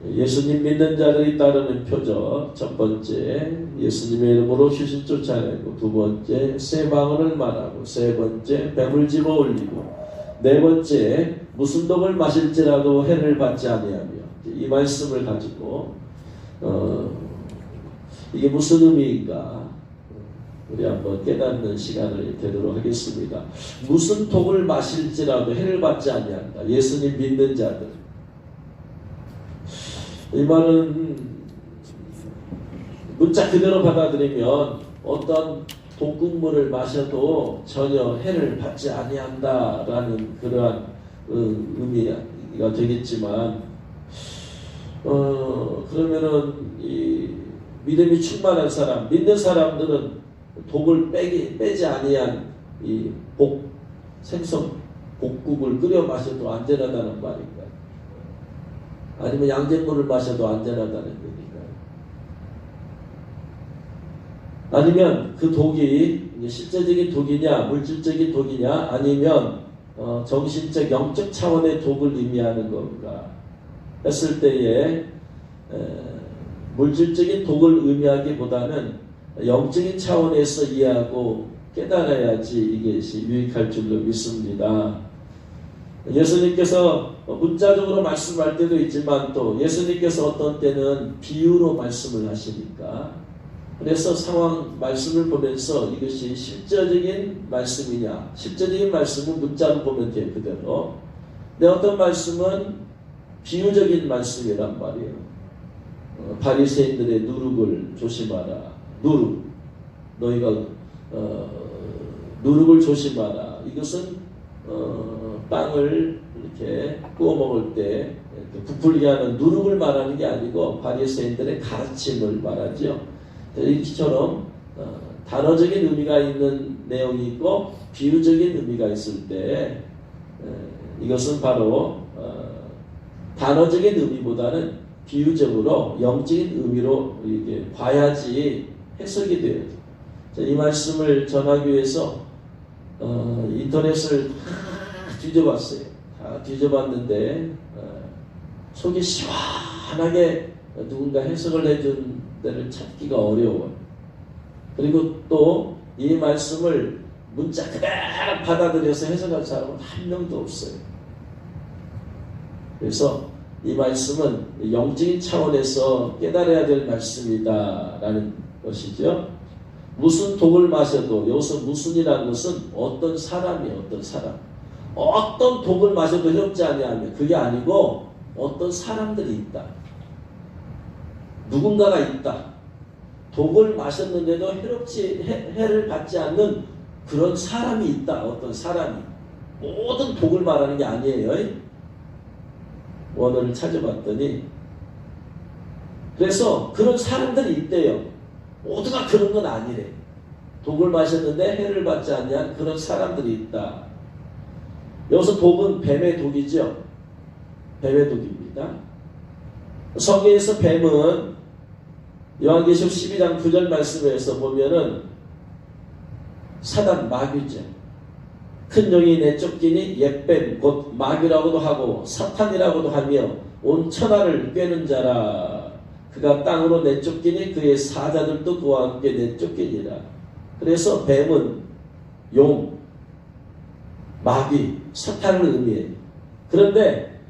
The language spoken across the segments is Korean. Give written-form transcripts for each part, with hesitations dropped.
예수님 믿는 자들이 따르는 표적. 첫 번째, 예수님의 이름으로 귀신 쫓아내고, 두 번째, 새 방언을 말하고, 세 번째, 뱀을 집어 올리고, 네 번째, 무슨 독을 마실지라도 해를 받지 아니하며. 이 말씀을 가지고 이게 무슨 의미인가 우리 한번 깨닫는 시간을 되도록 하겠습니다. 무슨 독을 마실지라도 해를 받지 아니한다. 예수님 믿는 자들. 이 말은 문자 그대로 받아들이면 어떤 독극물을 마셔도 전혀 해를 받지 아니한다라는 그러한 의미가 되겠지만, 그러면은 이 믿음이 충만한 사람, 믿는 사람들은 독을 빼지 아니한 이 생선 복국을 끓여 마셔도 안전하다는 말인가요? 아니면 양잿물을 마셔도 안전하다는 얘기인가요? 아니면 그 독이 실제적인 독이냐, 물질적인 독이냐, 아니면 정신적, 영적 차원의 독을 의미하는 건가 했을 때에 물질적인 독을 의미하기보다는 영적인 차원에서 이해하고 깨달아야지 이것이 유익할 줄로 믿습니다. 예수님께서 문자적으로 말씀할 때도 있지만 또 예수님께서 어떤 때는 비유로 말씀을 하시니까, 그래서 상황 말씀을 보면서 이것이 실제적인 말씀이냐, 실제적인 말씀은 문자로 보면 돼요, 그대로. 근데 어떤 말씀은 비유적인 말씀이란 말이에요. 바리새인들의 누룩을 조심하라. 누룩, 너희가 누룩을 조심하라. 이것은 빵을 이렇게 구워 먹을 때 부풀게 하는 누룩을 말하는 게 아니고 바리새인들의 가르침을 말하죠. 이처럼 단어적인 의미가 있는 내용이 있고 비유적인 의미가 있을 때 이것은 바로 단어적인 의미보다는 비유적으로 영적인 의미로 이렇게 봐야지 해석이 돼요. 이 말씀을 전하기 위해서 인터넷을 다 뒤져봤어요. 다 뒤져봤는데 속이 시원하게 누군가 해석을 해준 데를 찾기가 어려워요. 그리고 또 이 말씀을 문자 그대로 받아들여서 해석할 사람은 한 명도 없어요. 그래서 이 말씀은 영적인 차원에서 깨달아야 될 말씀이다 라는 것이죠. 무슨 독을 마셔도, 여기서 무슨이라는 것은 어떤 사람이에요. 어떤 사람. 어떤 독을 마셔도 해롭지 아니하며, 그게 아니고 어떤 사람들이 있다. 누군가가 있다. 독을 마셨는데도 해를 받지 않는 그런 사람이 있다. 어떤 사람이. 모든 독을 말하는 게 아니에요. 원어를 찾아봤더니, 그래서 그런 사람들이 있대요. 모두가 그런 건 아니래. 독을 마셨는데 해를 받지 않는 그런 사람들이 있다. 여기서 독은 뱀의 독이죠. 뱀의 독입니다. 성경에서 뱀은 요한계시록 12장 9절 말씀에서 보면은 사단, 마귀죠. 큰 용이 내쫓기니 옛뱀 곧 마귀라고도 하고 사탄이라고도 하며 온 천하를 꿰는 자라. 그가 땅으로 내쫓기니 그의 사자들도 그와 함께 내쫓기니라. 그래서 뱀은 용, 마귀, 사탄을 의미해요. 그런데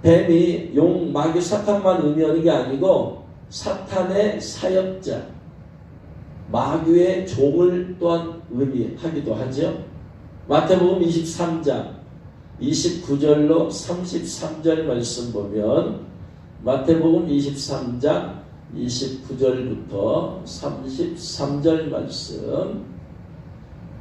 뱀이 용, 마귀, 사탄만 의미하는 게 아니고 사탄의 사역자, 마귀의 종을 또한 의미하기도 하죠. 마태복음 23장 29절로 33절 말씀 보면, 마태복음 23장 29절부터 33절 말씀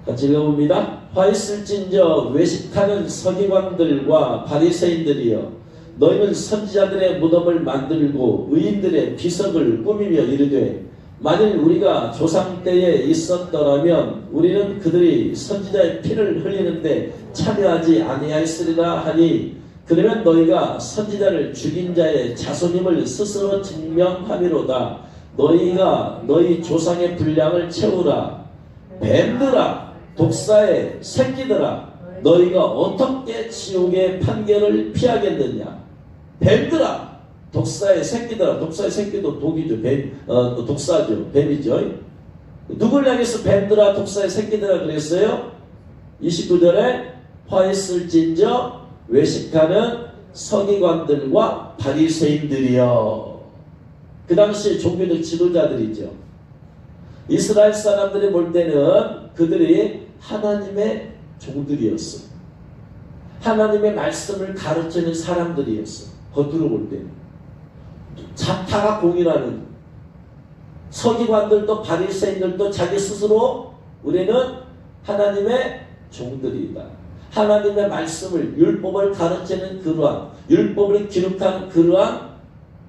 같이 읽어봅니다. 화 있을진저 외식하는 서기관들과 바리새인들이여, 너희는 선지자들의 무덤을 만들고 의인들의 비석을 꾸미며 이르되, 만일 우리가 조상 때에 있었더라면 우리는 그들이 선지자의 피를 흘리는데 참여하지 아니하였으리라 하니, 그러면 너희가 선지자를 죽인 자의 자손임을 스스로 증명하미로다. 너희가 너희 조상의 분량을 채우라. 뱀들아, 독사의 새끼들아, 너희가 어떻게 지옥의 판결을 피하겠느냐. 뱀들아, 독사의 새끼들아. 독사의 새끼도 독이죠. 독사죠. 뱀이죠. 누굴 향해서 뱀들아 독사의 새끼들아 그랬어요? 29절에 화했을진저 외식하는 서기관들과 바리새인들이여. 그 당시 종교적 지도자들이죠. 이스라엘 사람들이 볼 때는 그들이 하나님의 종들이었어. 하나님의 말씀을 가르치는 사람들이었어. 겉으로 볼 때는. 자타가 공인하는 서기관들도 바리새인들도 자기 스스로 우리는 하나님의 종들이다. 하나님의 말씀을 율법을 가르치는 그러한 율법을 기록하는 그러한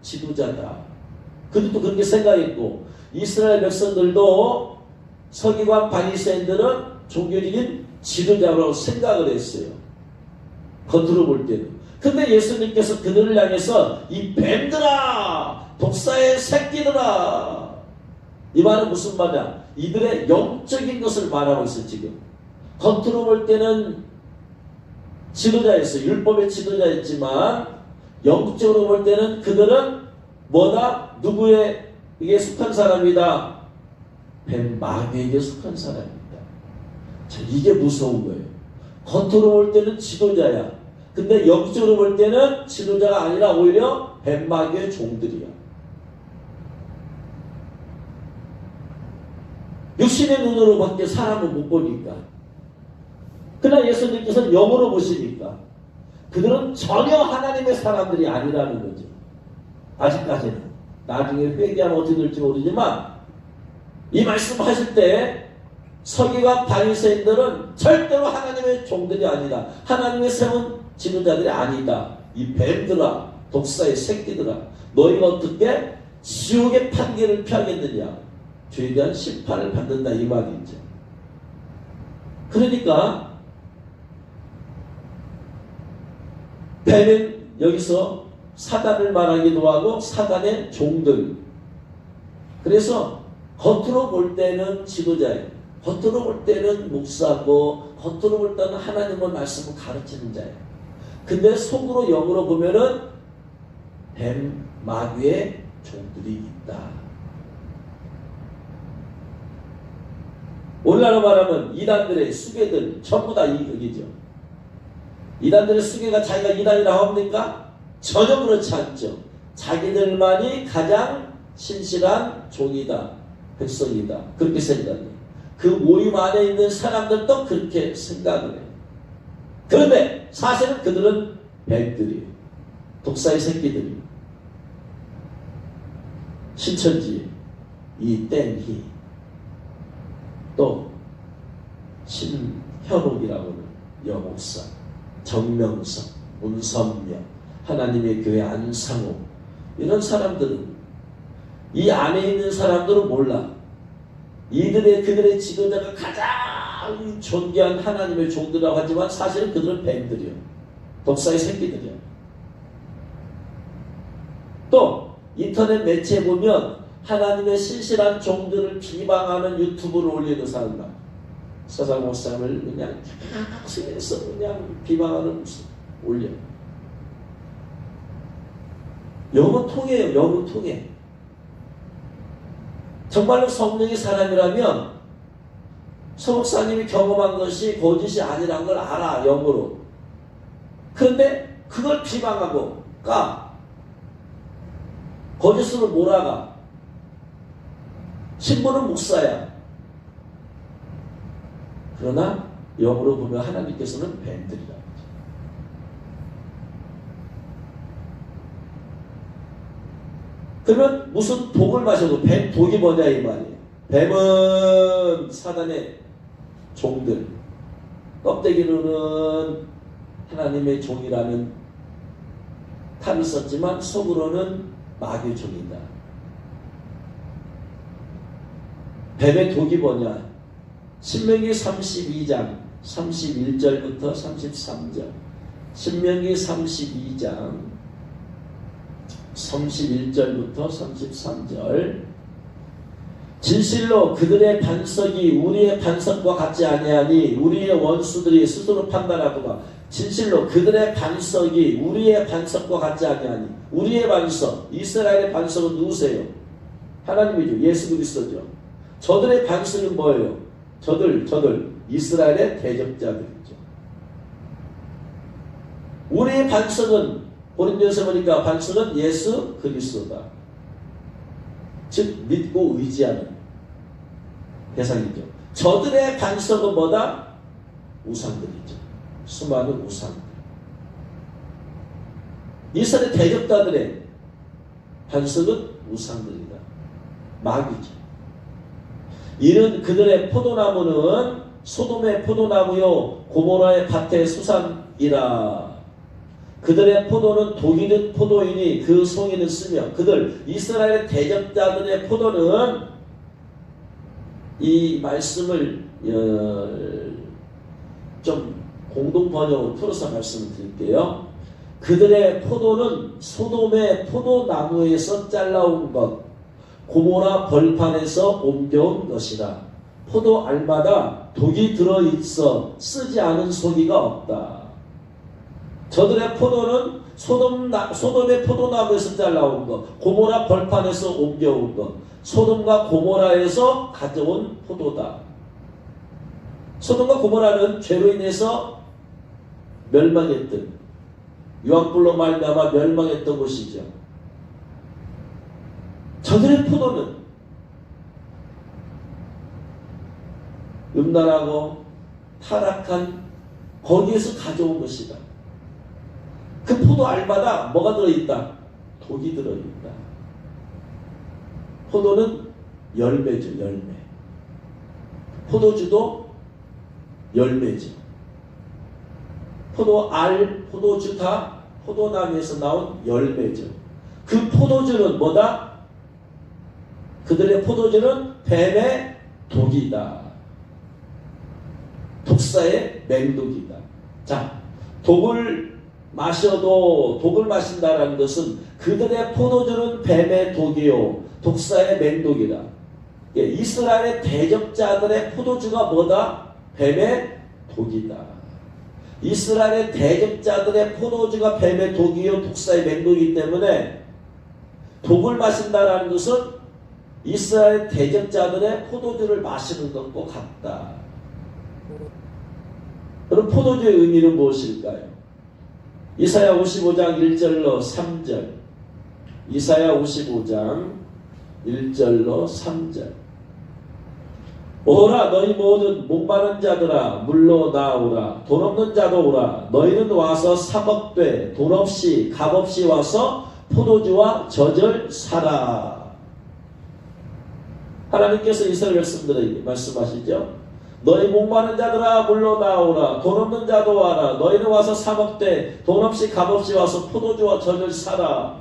지도자다. 그들도 그렇게 생각했고 이스라엘 백성들도 서기관 바리새인들은 종교적인 지도자라고 생각을 했어요. 겉으로 볼 때는. 근데 예수님께서 그들을 향해서 이 뱀들아 독사의 새끼들아, 이 말은 무슨 말이야? 이들의 영적인 것을 말하고 있어. 지금 겉으로 볼 때는 지도자였어요. 율법의 지도자였지만 영적으로 볼 때는 그들은 뭐다? 누구에게 속한 사람이다? 뱀 마귀에게 속한 사람이다. 자, 이게 무서운 거예요. 겉으로 볼 때는 지도자야. 근데 영적으로 볼 때는 지도자가 아니라 오히려 뱀 마귀의 종들이야. 육신의 눈으로 밖에 사람을 못 보니까. 그러나 예수님께서는 영으로 보시니까 그들은 전혀 하나님의 사람들이 아니라는 거죠. 아직까지는. 나중에 회개하면 어떻게 될지 모르지만 이 말씀하실 때 서기관 바리새인들은 절대로 하나님의 종들이 아니다. 하나님의 세운 지도자들이 아니다. 이 뱀들아 독사의 새끼들아 너희가 어떻게 지옥의 판결을 피하겠느냐. 죄에 대한 심판을 받는다 이 말이죠. 그러니까 뱀은 여기서 사단을 말하기도 하고 사단의 종들. 그래서 겉으로 볼 때는 지도자예요. 겉으로 볼 때는 목사고 겉으로 볼 때는 하나님의 말씀을 가르치는 자예요. 근데 속으로 영으로 보면은 뱀 마귀의 종들이 있다. 오늘날로 말하면 이단들의 수괴들 전부 다 이극이죠. 이단들의 수괴가 자기가 이단이라고 합니까? 전혀 그렇지 않죠. 자기들만이 가장 신실한 종이다. 백성이다. 그렇게 생각해요. 그 모임 안에 있는 사람들도 그렇게 생각을 해요. 그런데 사실은 그들은 뱀들이에요. 독사의 새끼들이에요. 신천지 이땡희 또 신현옥이라고 하는 여목사, 정명석, 문선명, 하나님의 교회 안상호 이런 사람들은 이 안에 있는 사람들은 몰라. 그들의 지도자가 가장 존귀한 하나님의 종들이라고 하지만 사실은 그들은 뱀들이요. 독사의 새끼들이요. 또 인터넷 매체에 보면 하나님의 신실한 종들을 비방하는 유튜브를 올리는 사람들, 서장 목사님을 그냥 계속해서 그냥 비방하는 모습 올려. 영은 통해요. 영은 통해. 정말로 성령의 사람이라면 서 목사님이 경험한 것이 거짓이 아니라는 걸 알아. 영으로. 그런데 그걸 비방하고 거짓으로 몰아가. 신부는 목사야. 그러나 영으로 보면 하나님께서는 뱀들이라는 거죠. 그러면 무슨 독을 마셔도 뱀 독이 뭐냐 이 말이에요. 뱀은 사단의 종들, 껍데기로는 하나님의 종이라는 탑이 있었지만 속으로는 마귀의 종이다. 뱀의 독이 뭐냐? 신명기 32장 31절부터 33절. 신명기 32장 31절부터 33절. 진실로 그들의 반석이 우리의 반석과 같지 아니하니 우리의 원수들이 스스로 판단하고가 진실로 그들의 반석이 우리의 반석과 같지 아니하니. 우리의 반석, 이스라엘의 반석은 누구세요? 하나님이죠. 예수 그리스도죠. 저들의 반석은 뭐예요? 저들 이스라엘의 대적자들이죠. 우리의 반석은 고린도서 보니까 반석은 예수 그리스도다. 즉 믿고 의지하는 대상이죠. 저들의 반석은 뭐다? 우상들이죠. 수많은 우상들. 이스라엘 대적자들의 반석은 우상들이다. 마귀죠. 이는 그들의 포도나무는 소돔의 포도나무요 고모라의 밭의 수산이라. 그들의 포도는 독이 든 포도이니 그 송이는 쓰며. 그들 이스라엘의 대적자들의 포도는, 이 말씀을 좀 공동 번역으로 풀어서 말씀을 드릴게요. 그들의 포도는 소돔의 포도나무에서 잘라온 것, 고모라 벌판에서 옮겨온 것이라. 포도 알마다 독이 들어있어 쓰지 않은 송이가 없다. 저들의 포도는 소돔의 포도나무에서 잘라온 것, 고모라 벌판에서 옮겨온 것, 소돔과 고모라에서 가져온 포도다. 소돔과 고모라는 죄로 인해서 멸망했던, 유황불로 말미암아 멸망했던 곳이죠. 저들의 포도는 음란하고 타락한 거기에서 가져온 것이다. 그 포도 알마다 뭐가 들어있다? 독이 들어있다. 포도는 열매죠, 열매. 포도주도 열매죠. 포도알, 포도주 다 포도나무에서 나온 열매죠. 그 포도주는 뭐다? 그들의 포도주는 뱀의 독이다. 독사의 맹독이다. 자, 독을 마신다라는 것은 그들의 포도주는 뱀의 독이요 독사의 맹독이다. 이스라엘의 대적자들의 포도주가 뭐다? 뱀의 독이다. 이스라엘의 대적자들의 포도주가 뱀의 독이요 독사의 맹독이기 때문에 독을 마신다라는 것은 이스라엘 대적자들의 포도주를 마시는 것과 같다. 그럼 포도주의 의미는 무엇일까요? 이사야 55장 1절로 3절. 이사야 55장 1절로 3절. 오라 너희 모든 목마른 자들아 물로 나오라. 돈 없는 자도 오라. 너희는 와서 사먹되 돈 없이 값없이 와서 포도주와 젖을 사라. 하나님께서 이스라엘 백성들에게 말씀하시죠. 너희 목마른 자들아 물로 나오라. 돈 없는 자도 와라. 너희는 와서 사먹되 돈 없이 값없이 와서 포도주와 젖을 사라.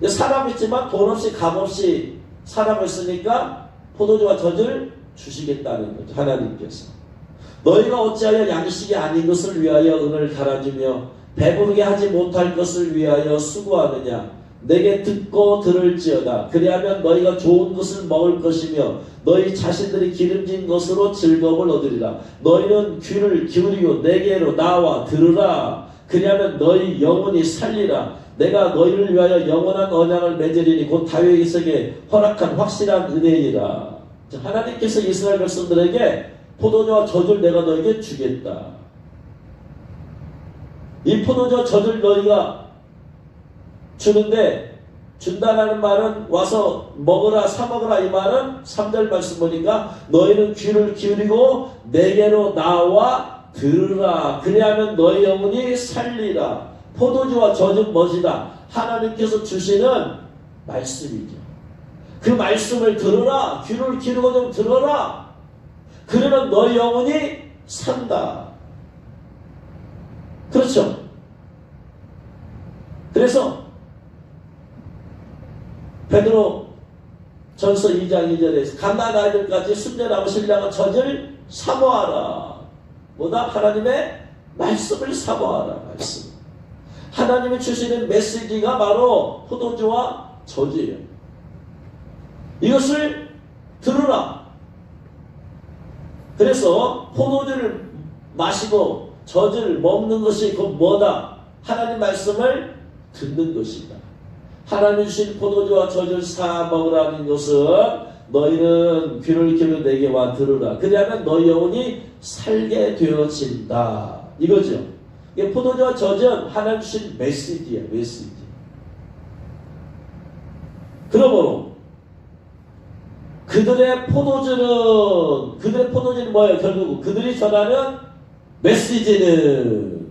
사람 있지만 돈 없이 값없이 사람을 쓰니까 포도주와 젖을 주시겠다는 거죠. 하나님께서. 너희가 어찌하여 양식이 아닌 것을 위하여 은을 갈아주며 배부르게 하지 못할 것을 위하여 수고하느냐. 내게 듣고 들을지어다. 그리하면 너희가 좋은 것을 먹을 것이며 너희 자신들이 기름진 것으로 즐거움을 얻으리라. 너희는 귀를 기울이고 내게로 나와 들으라. 그리하면 너희 영혼이 살리라. 내가 너희를 위하여 영원한 언약을 맺으리니 곧 다윗에게 허락한 확실한 은혜이라. 하나님께서 이스라엘 백성들에게 포도주와 젖을 내가 너에게 주겠다. 이 포도주와 젖을 너희가 주는데, 준다라는 말은 와서 먹으라, 사먹으라 이 말은 3절 말씀 보니까 너희는 귀를 기울이고 내게로 나와 들으라. 그리하면 너희 영혼이 살리라. 포도주와 젖은 뭐지다? 하나님께서 주시는 말씀이죠. 그 말씀을 들으라. 귀를 기울이고 좀 들어라. 그러면 너희 영혼이 산다. 그렇죠? 그래서 베드로 전서 2장 2절에서 갓난 아이들까지 순전하고 신령한 젖을 사모하라. 뭐다? 하나님의 말씀을 사모하라. 말씀. 하나님이 주시는 메시지가 바로 포도주와 젖이에요. 이것을 들으라. 그래서 포도주를 마시고 젖을 먹는 것이 곧 뭐다? 하나님 말씀을 듣는 것이다. 하나님 주신 포도주와 젖을 사 먹으라는 것은 너희는 귀를 기울여 내게와 들으라. 그리하면 너희 영혼이 살게 되어진다. 이거죠. 이게 포도주와 젖은 하나님 주신 메시지야. 메시지. 그러므로 그들의 포도주는 뭐예요? 결국 그들이 전하는 메시지는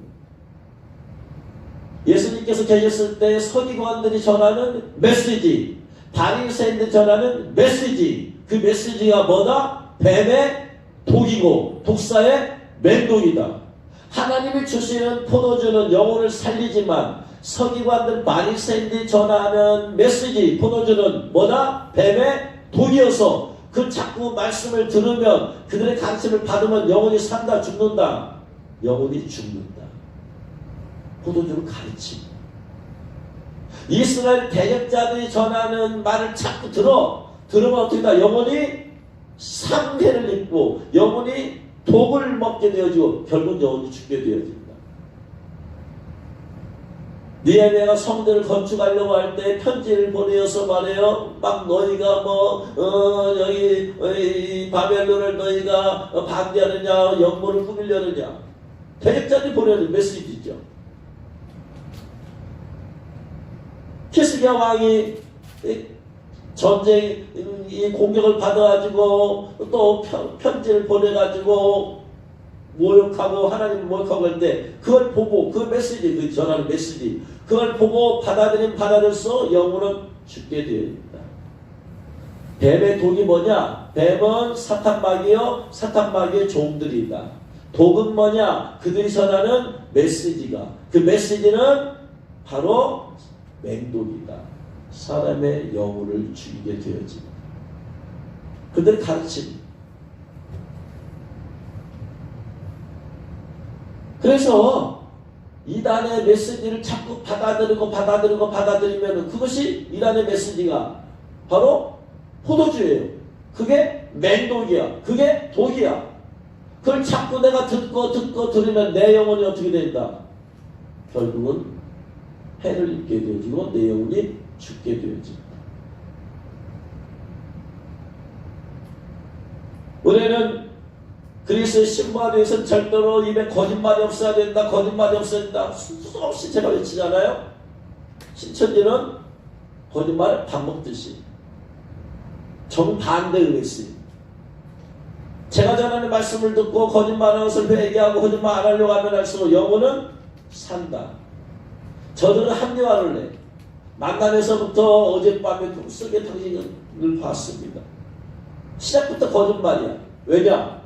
예수님께서 계셨을 때 서기관들이 전하는 메시지, 바리새인들이 전하는 메시지, 그 메시지가 뭐다? 뱀의 독이고 독사의 맹독이다. 하나님이 주시는 포도주는 영혼을 살리지만 서기관들 바리새인들이 전하는 메시지, 포도주는 뭐다? 뱀의 독이어서 그 자꾸 말씀을 들으면 그들의 가르침을 받으면 영혼이 산다, 죽는다. 영혼이 죽는다. 포도주는 가르침. 이스라엘 대적자들이 전하는 말을 자꾸 들으면 어떻게 다 영혼이 상해를 입고 영혼이 독을 먹게 되어지고 결국 영혼이 죽게 되어진다. 느헤미야가 성전을 건축하려고 할 때 편지를 보내어서 말해요. 막 너희가 여기 바벨론을 너희가 반대하느냐, 영모를 꾸미려느냐. 대적자들이 보내는 메시지죠. 히스기야 왕이 전쟁 이 공격을 받아가지고 또 편지를 보내가지고 모욕하고 하나님을 모욕하고 했는데 그걸 보고 그 메시지, 그 전하는 메시지 그걸 보고 받아들여서 영혼은 죽게 되어 있다. 뱀의 독이 뭐냐? 뱀은 사탄마귀요, 사탄마귀의 종들이다. 독은 뭐냐? 그들이 전하는 메시지가, 그 메시지는 바로 맹독이다. 사람의 영혼을 죽이게 되어집니다. 그들의 가르침. 그래서 이단의 메시지를 자꾸 받아들이면 그것이 이단의 메시지가 바로 포도주예요. 그게 맹독이야. 그게 독이야. 그걸 자꾸 내가 듣고 들으면 내 영혼이 어떻게 된다? 결국은 해를 입게 되어지고 내 영혼이 죽게 되어집니다. 우리는 그리스도의 신부가 되어서 절대로 입에 거짓말이 없어야 된다. 거짓말이 없어야 된다. 수없이 제가 외치잖아요. 신천지는 거짓말 밥 먹듯이 정반대의 메시지. 제가 전하는 말씀을 듣고 거짓말하는 것을 회개하고 거짓말 안 하려고 하면 할수록 영혼은 산다. 저들은 합리화를 해. 만남에서부터 어젯밤에 꿈속에 당신을 봤습니다. 시작부터 거짓말이야. 왜냐?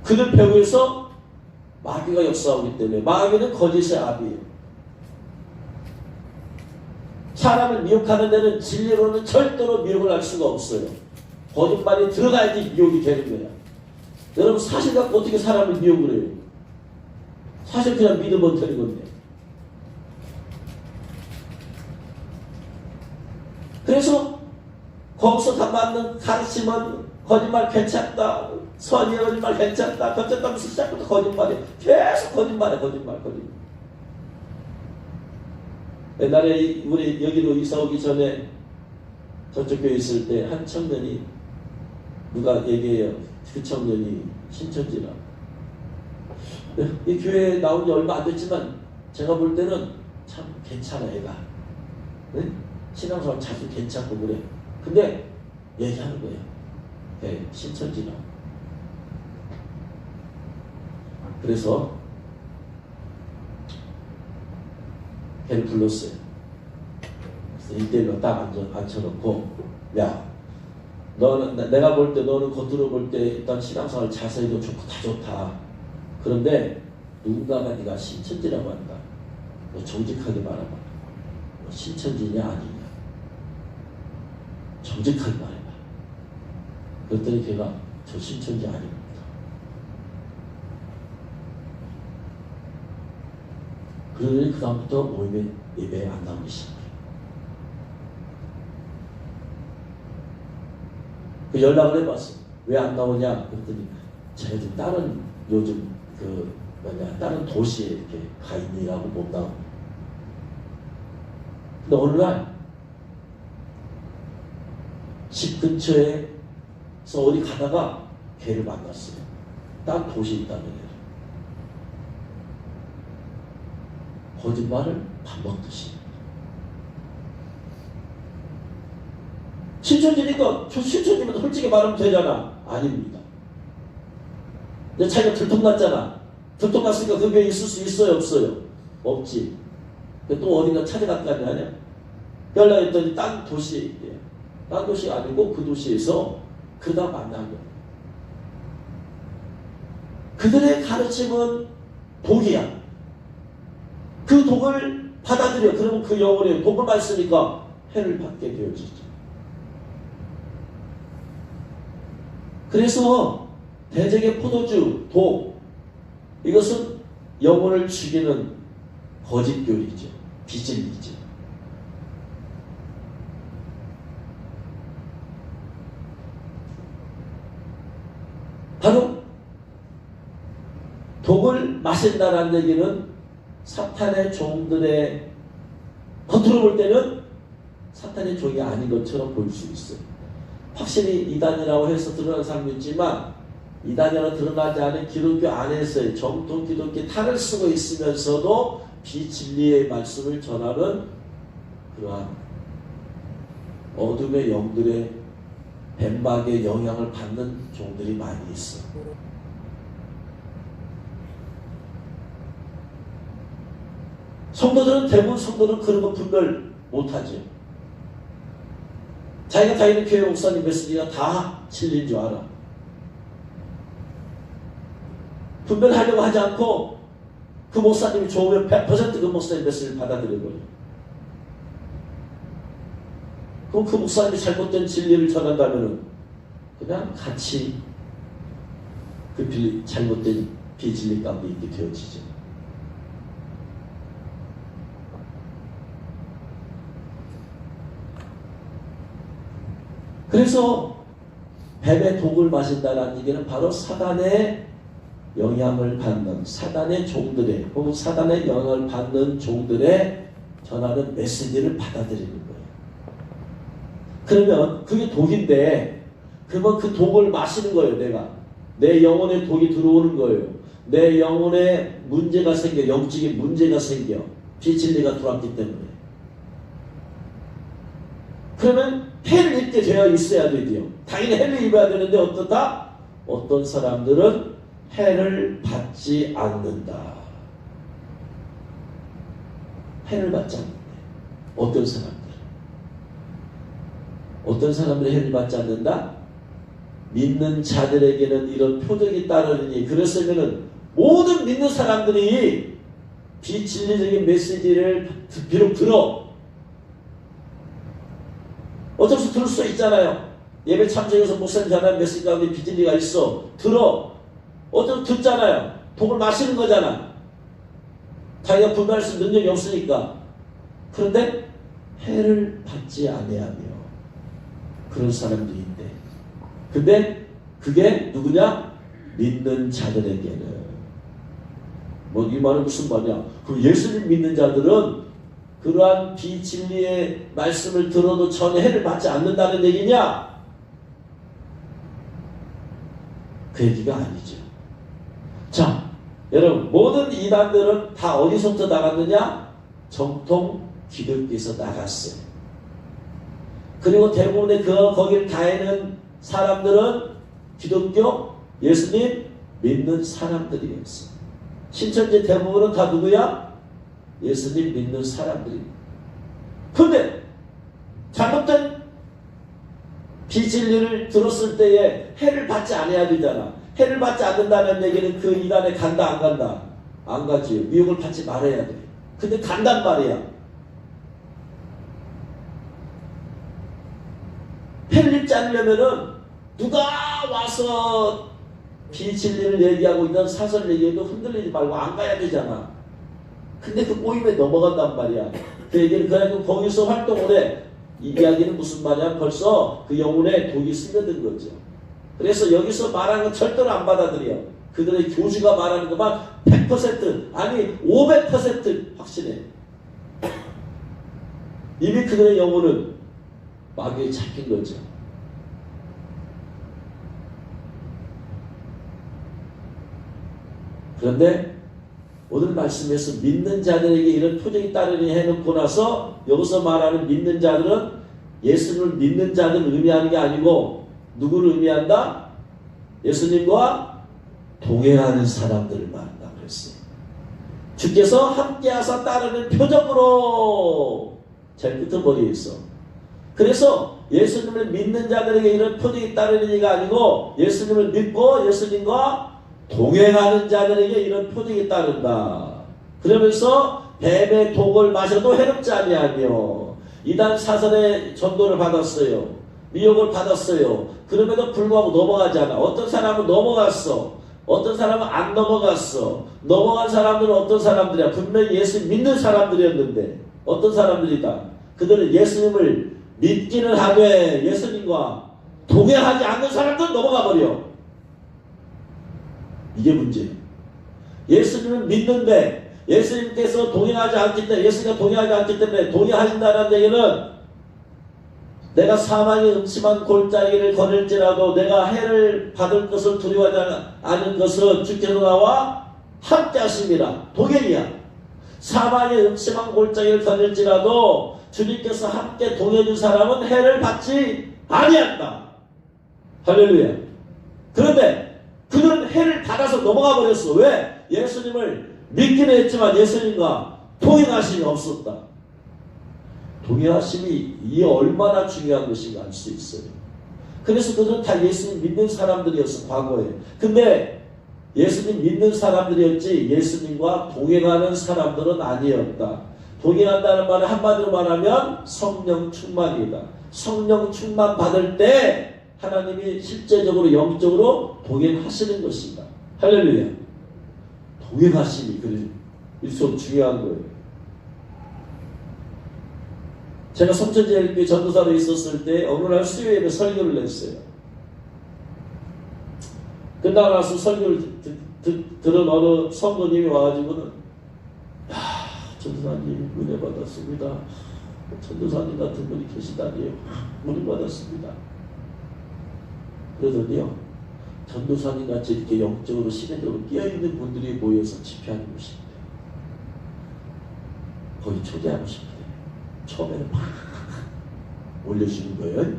그들 배후에서 마귀가 역사하기 때문에. 마귀는 거짓의 압이에요. 사람을 미혹하는 데는 진리로는 절대로 미혹을 할 수가 없어요. 거짓말이 들어가야지 미혹이 되는 거야. 여러분 사실 갖고 어떻게 사람을 미혹을 해요? 사실 그냥 믿으면 되는 건데. 그래서 거기서 다 맞는 가르침은 거짓말 괜찮다. 선의의 거짓말 괜찮다. 괜찮다면서 시작부터 거짓말이야. 계속 거짓말. 옛날에 우리 여기로 이사 오기 전에 저쪽 교회 있을 때 한 청년이 누가 얘기해요. 그 청년이 신천지라. 이 교회에 나온 지 얼마 안 됐지만 제가 볼 때는 참 괜찮아 애가. 네? 신앙생활 자주 괜찮고 그래. 근데 얘기하는 거예요. 네, 신천지라. 그래서 걔를 불렀어요. 그래서 1대1로 딱 앉혀놓고 야 너는 내가 볼 때 너는 겉으로 볼 때 일단 신앙생활 자세히도 좋고 다 좋다. 그런데 누군가가 네가 신천지라고 한다. 너 정직하게 말해봐. 너 신천지냐 아니냐. 정직하게 말해봐. 그랬더니 걔가 저 신천지 아닙니다. 그러더니 그 다음부터 모임에 예배에 안 나오기 시작해요. 그 연락을 해봤어. 왜 안 나오냐? 그랬더니 제가 좀 다른 요즘 다른 도시에 이렇게 가 있니라고 못 나옵니다. 근데 어느 날 집 근처에서 어디 가다가 걔를 만났어요. 딴 도시에 있다는 애를. 거짓말을 밥 먹듯이. 신천지니까 저 신천지면 솔직히 말하면 되잖아. 아닙니다. 내 자기가 들통났잖아. 들통났으니까 그 교회에 있을 수 있어요? 없어요? 없지. 또 어딘가 찾아갈 거 아니야? 연락했더니 딴 도시에 있대요. 딴 도시가 아니고 그 도시에서 그러다 만난 거예요. 그들의 가르침은 독이야. 그 독을 받아들여. 그러면 그 영혼에 독을 마시니까 해를 받게 되어지죠. 그래서 대적의 포도주, 독, 이것은 영혼을 죽이는 거짓교리죠. 비진리죠. 바로 독을 마신다는 얘기는 사탄의 종들의 겉으로 볼 때는 사탄의 종이 아닌 것처럼 보일 수 있어요. 확실히 이단이라고 해서 드러난 사람도 있지만 이단이라고 드러나지 않은 기독교 안에서의 정통 기독교 탈을 쓰고 있으면서도 비진리의 말씀을 전하는 그러한 어둠의 영들의 뱀박의 영향을 받는 종들이 많이 있어. 대부분 성도들은 그런 거 분별 못하죠. 자기가 다니는 교회 목사님 메시지가 다 진리인 줄 알아. 분별하려고 하지 않고 그 목사님이 좋으면 100% 그 목사님 메시지를 받아들여버려. 그럼 그 목사님이 잘못된 진리를 전한다면 그냥 같이 그 잘못된 비진리 가운데 있게 되어지죠. 그래서 뱀의 독을 마신다는 얘기는 바로 사단의 영향을 받는 사단의 종들의 혹은 사단의 영향을 받는 종들의 전하는 메시지를 받아들이는 거예요. 그러면 그게 독인데 그러면 그 독을 마시는 거예요. 내가 내 영혼에 독이 들어오는 거예요. 내 영혼에 문제가 생겨. 영적인 문제가 생겨. 비진리가 들어왔기 때문에. 그러면 해를 입게 되어 있어야 되죠. 당연히 해를 입어야 되는데 어떻다? 어떤 사람들은 해를 받지 않는다. 해를 받지 않는다. 어떤 사람들이 해를 받지 않는다? 믿는 자들에게는 이런 표적이 따르니 그랬으면은 모든 믿는 사람들이 비진리적인 메시지를 비록 들어 어쩔 수 들을 수 있잖아요. 예배 참석해서 목사님 전하는 메시지 가운데 비진리가 있어. 들어. 어쩔 수 듣잖아요. 독을 마시는 거잖아. 자기가 분별할 수 있는 능력이 없으니까. 그런데 해를 받지 아니하며 그런 사람들이 있대. 근데 그게 누구냐? 믿는 자들에게는. 뭐 이 말은 무슨 말이야? 그 예수님 믿는 자들은 그러한 비진리의 말씀을 들어도 전혀 해를 받지 않는다는 얘기냐? 그 얘기가 아니죠. 자, 여러분 모든 이단들은 다 어디서부터 나갔느냐? 정통 기독교에서 나갔어요. 그리고 대부분의 거기를 다니는 사람들은 기독교, 예수님 믿는 사람들이었어요. 신천지 대부분은 다 누구야? 예수님 믿는 사람들이. 근데 잘못된 비진리를 들었을 때에 해를 받지 않아야 되잖아. 해를 받지 않는다는 얘기는 그 이단에 간다 안 간다? 안 가지. 미혹을 받지 말아야 돼. 근데 간단 말이야. 해를 입지 않으려면은 누가 와서 비진리를 얘기하고 있는 사설 얘기해도 흔들리지 말고 안 가야 되잖아. 근데 그 꼬임에 넘어간단 말이야. 그 얘기는 그냥 거기서 활동을 해. 이 이야기는 무슨 말이야? 벌써 그 영혼에 독이 스며든 거죠. 그래서 여기서 말하는 건 절대로 안 받아들여. 그들의 교주가 말하는 것만 100% 아니 500% 확신해. 이미 그들의 영혼은 마귀에 잡힌 거죠. 그런데 오늘 말씀에서 믿는 자들에게 이런 표적이 따르니 해놓고 나서 여기서 말하는 믿는 자들은 예수님을 믿는 자들을 의미하는 게 아니고 누구를 의미한다? 예수님과 동행하는 사람들을 말한다 그랬어요. 주께서 함께하사 따르는 표적으로 제일 끝머리에 있어. 그래서 예수님을 믿는 자들에게 이런 표적이 따르는 얘기가 아니고 예수님을 믿고 예수님과 동행하는 자들에게 이런 표적이 따른다. 그러면서 뱀의 독을 마셔도 해롭지 아니하며 이단 사선의 전도를 받았어요. 미혹을 받았어요. 그럼에도 불구하고 넘어가지 않아. 어떤 사람은 넘어갔어. 어떤 사람은 안 넘어갔어. 넘어간 사람들은 어떤 사람들이야? 분명히 예수 믿는 사람들이었는데 어떤 사람들이다? 그들은 예수님을 믿기는 하되 예수님과 동행하지 않는 사람들은 넘어가 버려. 이게 문제예요. 예수님을 믿는데 예수님께서 동행하지 않기 때문에 예수님과 동행하지 않기 때문에 동행하신다는 얘기는 내가 사망의 음침한 골짜기를 걸을지라도 내가 해를 받을 것을 두려워하지 않은 것은 주께서 나와 함께 하십니다. 동행이야. 사망의 음침한 골짜기를 걸을지라도 주님께서 함께 동행해준 사람은 해를 받지 아니한다. 할렐루야. 그런데 그들은 해를 받아서 넘어가 버렸어. 왜? 예수님을 믿기는 했지만 예수님과 동행하심이 없었다. 동행하심이 이게 얼마나 중요한 것인가 알 수 있어요. 그래서 그들은 다 예수님 믿는 사람들이었어. 과거에. 근데 예수님 믿는 사람들이었지 예수님과 동행하는 사람들은 아니었다. 동행한다는 말은 한마디로 말하면 성령 충만이다. 성령 충만 받을 때 하나님이 실제적으로 영적으로 동행하시는 것이다. 할렐루야. 동행하심이 일수록 중요한 거예요. 제가 성천제일교회 전도사로 있었을 때 어느 날 수요일에 설교를 냈어요. 끝나고 나서 설교를 들은 어느 성도님이 와가지고는 야, 전도사님 은혜 받았습니다. 전도사님 같은 분이 계시다니요. 은혜 받았습니다. 그러더니요, 전도사님 같이 이렇게 영적으로 시대적으로 끼어있는 분들이 모여서 집회하는 곳입니다. 거기 초대하고 싶대요. 처음에는 막 올려주는 거예요.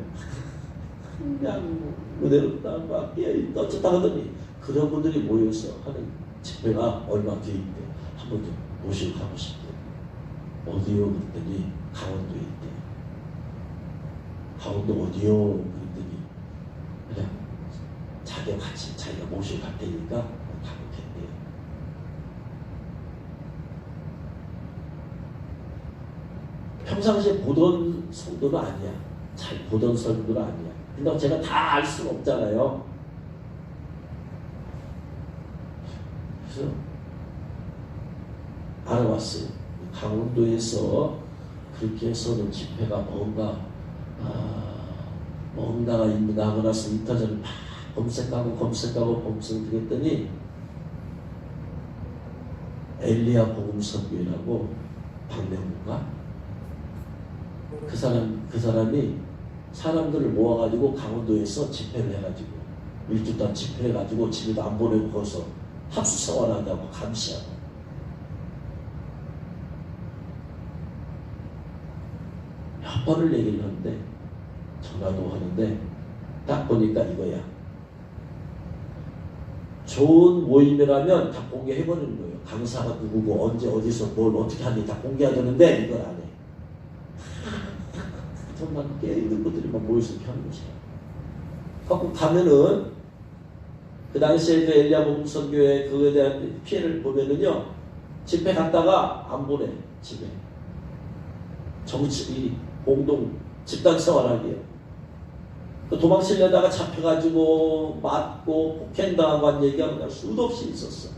그냥 그대로 막 끼어있다 어쩌다 하더니 그런 분들이 모여서 하는 집회가 얼마 뒤에 있대. 한 번 더 모시고 가고 싶대. 어디요? 그랬더니 강원도에 있대. 강원도 어디요? 그랬더니 그냥 자기가 같이 자기가 모시고 갈 테니까 가면 된대요. 평상시에 보던 성도는 아니야. 잘 보던 성도는 아니야. 근데 제가 다 알 수는 없잖아요. 그래서 알아봤어요. 강원도에서 그렇게 해서는 집회가 뭔가가 있는가 하고 나서 인터넷을 막 검색하고 그랬더니 엘리야 복음선교회라고 박명훈가 그 사람이 사람들을 모아가지고 강원도에서 집회를 해가지고 일주 동안 집회를 해가지고 집에도 안 보내고 거기서 합수 생활한다고 감시하고 몇 번을 얘기를 하는데 전화도 하는데 딱 보니까 이거야. 좋은 모임이라면 다 공개해버리는 거예요. 강사가 누구고 언제 어디서 뭘 어떻게 하는지 다 공개해야 되는데 이걸 안 해. 정말 깨있는 분들이 막 모여서 이렇게 하는 것이야. 갖고 가면은 그 당시에 그 엘리야 복음선교회 그거에 대한 피해를 보면은요, 집회 갔다가 안 보내. 집에 정치 공동 집단 생활하기요. 도망치려다가 잡혀가지고 맞고 폭행당하고 한 얘기가 그냥 수도 없이 있었어.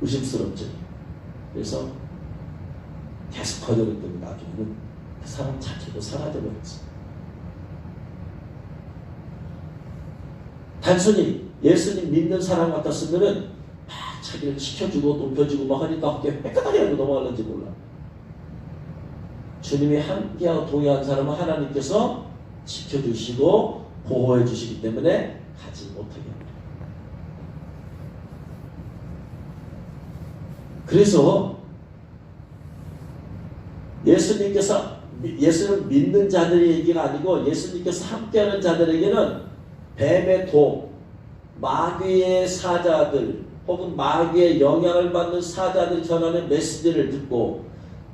의심스럽죠. 그래서 계속 거절했더니 나중에는 그 사람 자체도 사라져버렸어. 단순히 예수님 믿는 사람 같았으면은 막 자기를 지켜주고 높여주고 막 하니까 어깨 빽빽하게 하고 넘어갈는지 몰라. 주님이 함께하고 동행한 사람은 하나님께서 지켜주시고 보호해 주시기 때문에 가지 못하게 합니다. 그래서 예수를 믿는 자들의 얘기가 아니고 예수님께서 함께하는 자들에게는 뱀의 독, 마귀의 사자들 혹은 마귀의 영향을 받는 사자들이 전하는 메시지를 듣고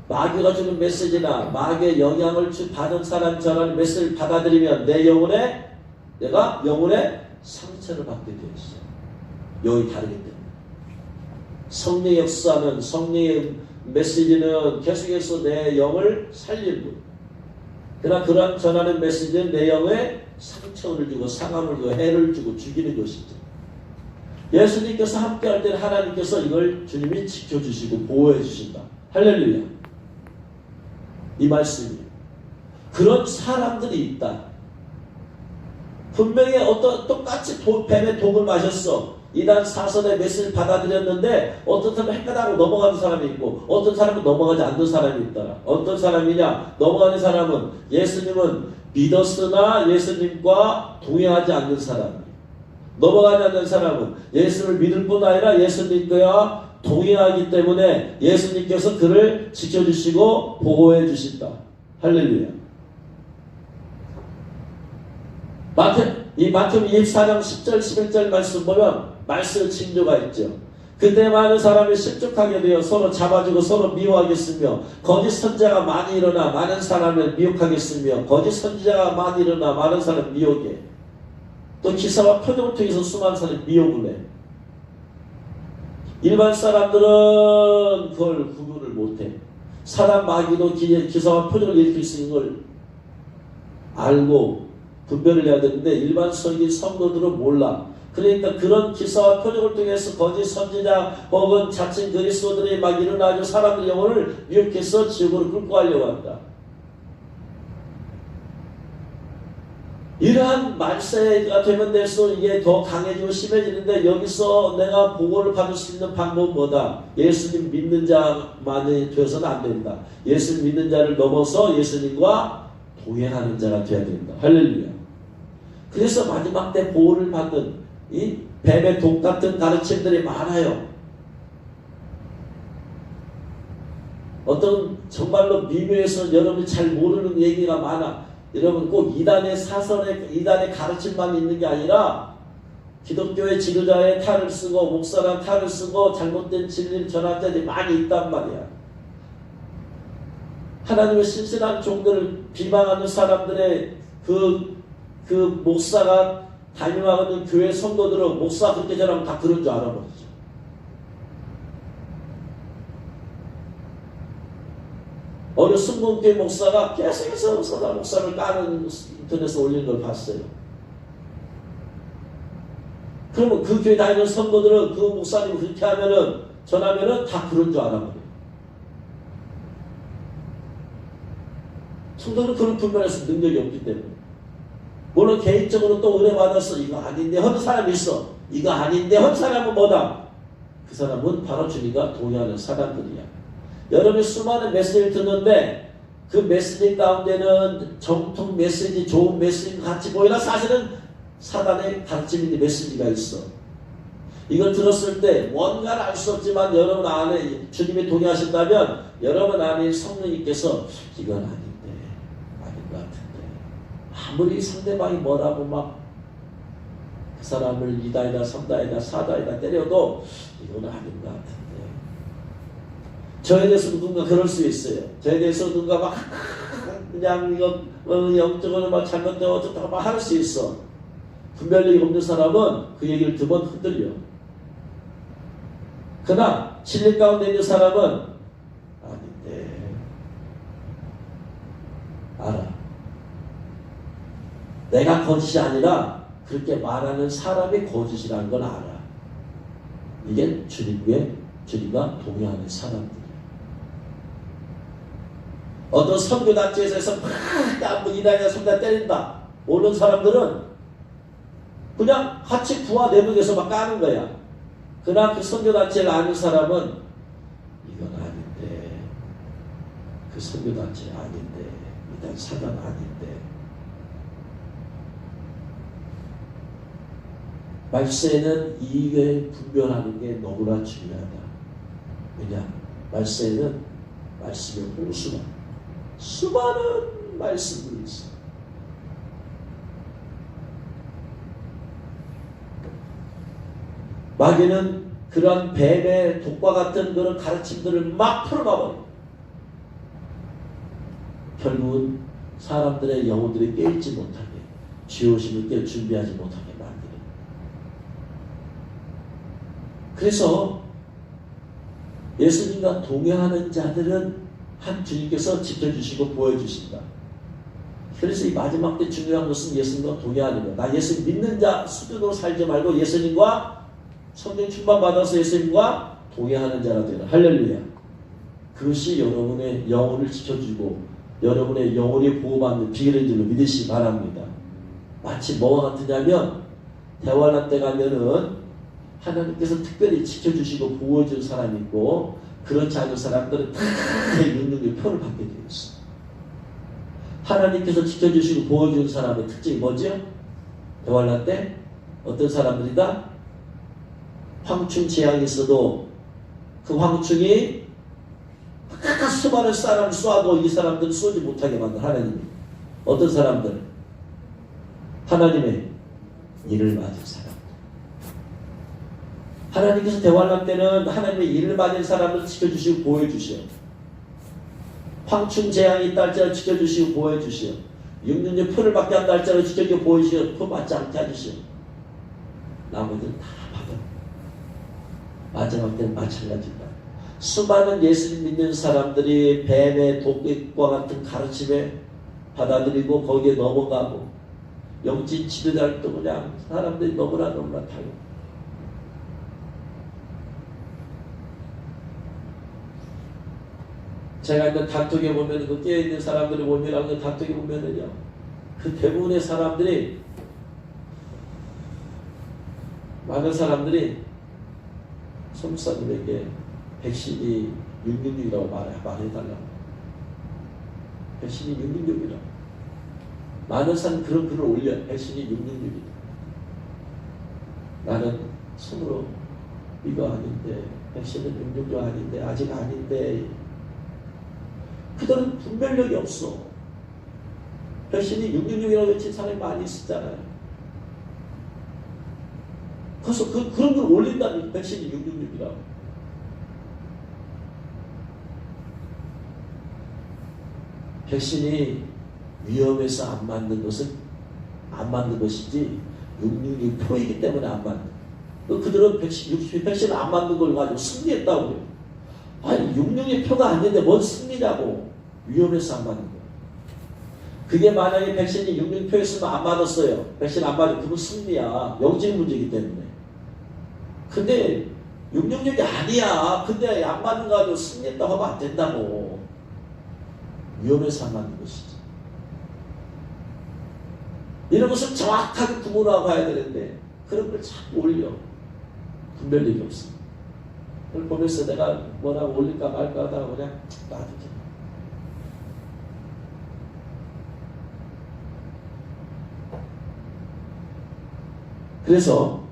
마귀가 주는 메시지나 마귀의 영향을 받은 사람이 전하는 메시지를 받아들이면 내가 영혼의 상처를 받게 되어 있어요. 영이 다르기 때문에. 성령의 역사는 성령의 메시지는 계속해서 내 영을 살리고 그러나 그러한 전하는 메시지는 내 영에 상처를 주고 상함을 주고 해를 주고 죽이는 것이죠. 예수님께서 함께할 때는 하나님께서 이걸 주님이 지켜주시고 보호해 주신다. 할렐루야. 이 말씀이에요. 그런 사람들이 있다. 분명히 똑같이 뱀의 독을 마셨어. 이단 사선의 메시지를 받아들였는데 어떤 사람은 헷갈하고 넘어가는 사람이 있고 어떤 사람은 넘어가지 않는 사람이 있더라. 어떤 사람이냐? 넘어가는 사람은 예수님은 믿었으나 예수님과 동행하지 않는 사람이에요. 넘어가지 않는 사람은 예수를 믿을 뿐 아니라 예수님과 동행하기 때문에 예수님께서 그를 지켜주시고 보호해 주신다. 할렐루야. 마태복음 24장 10절 11절 말씀 보면 말씀 징조가 있죠. 그때 많은 사람이 실족하게 되어 서로 잡아주고 서로 미워하겠으며 거짓 선지자가 많이 일어나 많은 사람을 미혹하겠으며 거짓 선지자가 많이 일어나 많은 사람을 미혹해. 또 기사와 표적을 통해서 수많은 사람을 미혹을 해. 일반 사람들은 그걸 구분을 못해. 사단 마귀도 기사와 표적을 일으킬 수 있는 걸 알고 분별을 해야 되는데 일반 성도들은 몰라. 그러니까 그런 기사와 표적을 통해서 거짓 선지자 혹은 자칭 그리스도들이 막 일어나서 사람들의 영혼을 미혹해서 지옥으로 끌고 가려고 한다. 이러한 말세가 되면 될수록 이게 더 강해지고 심해지는데 여기서 내가 보호를 받을 수 있는 방법은 뭐다? 예수님 믿는 자만이 되어서는 안 된다. 예수님 믿는 자를 넘어서 예수님과 동행하는 자가 되어야 된다. 할렐루야. 그래서 마지막 때 보호를 받는 이 뱀의 독 같은 가르침들이 많아요. 어떤 정말로 미묘해서 여러분이 잘 모르는 얘기가 많아. 여러분 꼭 이단의 가르침만 있는 게 아니라 기독교의 지도자의 탈을 쓰고 목사란 탈을 쓰고 잘못된 진리를 전한 자들이 많이 있단 말이야. 하나님의 신실한 종들을 비방하는 사람들의 그 목사가 담임하는 교회 성도들은 목사가 그렇게 전하면 다 그런 줄 알아버리죠. 어느 순복교회 목사가 계속해서 서다 목사를 까는 인터넷에 올리는 걸 봤어요. 그러면 그 교회 다니는 성도들은 그 목사님이 그렇게 하면은 전하면은 다 그런 줄 알아버려요. 성도는 그런 분별해서 능력이 없기 때문에. 물론 개인적으로 또 은혜 받아서 이거 아닌데 하는 사람이 있어. 이거 아닌데 하는 사람은 뭐다? 그 사람은 바로 주님과 동의하는 사람들이야. 여러분이 수많은 메시지를 듣는데 그 메시지 가운데는 정통 메시지, 좋은 메시지 같이 보이나 사실은 사단의 가르침인데 메시지가 있어. 이걸 들었을 때 뭔가를 알 수 없지만 여러분 안에 주님이 동의하신다면 여러분 안에 성령님께서 이건 아닌데 아닌 것 같은데 아무리 상대방이 뭐라고 막 그 사람을 이다이다 삼다이다 사다이다 때려도 이건 아닌 것 같은데 저에 대해서 누군가 그럴 수 있어요. 저에 대해서 누군가 막 그냥 이거 영적으로 막 잘못되고 어쩌다가 막 할 수 있어. 분별력이 없는 사람은 그 얘기를 두 번 흔들려. 그러나 진리 가운데 있는 사람은 아닌데 알아. 내가 거짓이 아니라 그렇게 말하는 사람이 거짓이라는 걸 알아. 이게 주님과 동의하는 사람들이야. 어떤 선교단체에서 막 이다냐 손다 때린다. 모르는 사람들은 그냥 같이 부하 내부에서 막 까는 거야. 그러나 그 선교단체를 아는 사람은 이건 아닌데, 그 선교단체 아닌데, 일단 사단 아닌데. 말세에는 이익을 분별하는 게 너무나 중요하다. 왜냐? 말세에는 말씀의 홍수가 수많은 말씀들이 있어. 마귀는 그러한 뱀의 독과 같은 그런 가르침들을 막 풀어봐버려. 결국은 사람들의 영혼들이 깨있지 못하게, 죄오심을 깨 준비하지 못하게 만드는. 그래서 예수님과 동행하는 자들은 한 주님께서 지켜주시고 보여주신다. 그래서 이 마지막 때 중요한 것은 예수님과 동행하는 것. 나 예수님 믿는 자 수준으로 살지 말고 예수님과 성령 충만 받아서 예수님과 동행하는 자가 되라. 할렐루야. 그것이 여러분의 영혼을 지켜주고 여러분의 영혼이 보호받는 비결인 줄로 믿으시기 바랍니다. 마치 뭐와 같으냐면 대환란 때 가면은 하나님께서 특별히 지켜주시고 보호해준 사람이 있고 그렇지 않은 사람들은 다 육육의 표를 받게 되어 있어. 하나님께서 지켜주시고 보호해준 사람의 특징이 뭐죠? 대환란 때 어떤 사람들이다? 황충 재앙이 있어도 그 황충이 수많은 사람을 쏴도 이 사람들은 쏘지 못하게 만든 하나님이. 어떤 사람들? 하나님의 일을 맞은 사람. 하나님께서 대환란 때는 하나님의 일을 맞은 사람을 지켜주시고 보호해주시오. 황충 재앙이 있다 할지라도 지켜주시고 보호해주시오. 6년의 표를 받게 한다 할지라도 지켜주시고 보호해주시오. 표 맞지 않게 해주시오. 나머지는 다 받아. 마지막 때는 마찬가지다. 수많은 예수님 믿는 사람들이 뱀의 독과 같은 가르침에 받아들이고 거기에 넘어가고 영진 치료자도 그냥 사람들이 너무나 타요. 제가 있는 단톡에 보면 그 깨어있는 사람들이 모이라고 그 단톡에 보면은요 그 대부분의 사람들이 많은 사람들이 성사님에게 백신이 666이라고 말해달라고. 백신이 666이라고. 많은 사람 그런 글을 올려. 백신이 666이다. 나는 손으로 이거 아닌데 백신은 666 아닌데 아직 아닌데. 그들은 분별력이 없어. 백신이 666이라고 외친 사람이 많이 있었잖아요. 그래서 그런 걸 올린다니 백신이 666이라고. 백신이 위험해서 안 맞는 것은 안 맞는 것이지 666 표이기 때문에 안 맞는. 그들은 백신을 안 맞는 걸 가지고 승리했다고 그래요. 아니 666 표가 아닌데 뭔 승리냐고. 위험해서 안 맞는 거예요. 그게 만약에 백신이 666 표였으면 안 맞았어요. 백신 안 맞으면 그건 승리야. 영적 문제이기 때문에. 근데 666이 아니야. 근데 안 맞는 거 가지고 승리했다고 하면 안 된다고. 위험해서 안 맞는 것이지. 이런 것을 정확하게 구분하고 가야 되는데 그런 걸 자꾸 올려. 분별력이 없어. 그걸 보면서 내가 뭐라고 올릴까 말까 하다가 그냥 놔두지. 그래서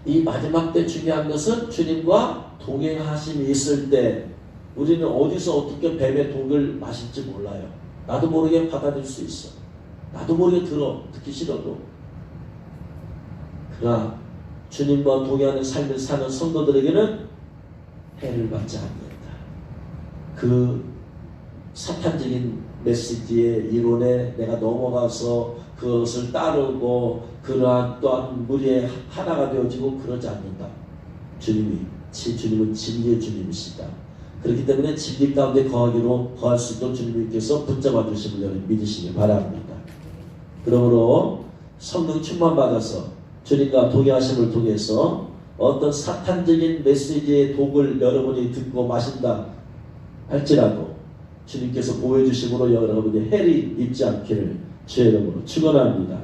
이 마지막 때 중요한 것은 주님과 동행하심이 있을 때 우리는 어디서 어떻게 뱀의 독을 마실지 몰라요. 나도 모르게 받아들일 수 있어. 나도 모르게 듣기 싫어도. 그러나 주님과 동행하는 삶을 사는 성도들에게는 해를 받지 않는다. 그 사탄적인 메시지의 이론에 내가 넘어가서 그것을 따르고 그러한 또한 무리의 하나가 되어지고 그러지 않는다. 주님은 진리의 주님이시다. 그렇기 때문에 진리 가운데 거할 수 있도록 주님께서 붙잡아 주심을 여러분 믿으시기 바랍니다. 그러므로 성령 충만 받아서 주님과 동행하심을 통해서 어떤 사탄적인 메시지의 독을 여러분이 듣고 마신다 할지라도 주님께서 보여주심으로 여러분이 해를 입지 않기를 주의 이름으로 축원합니다.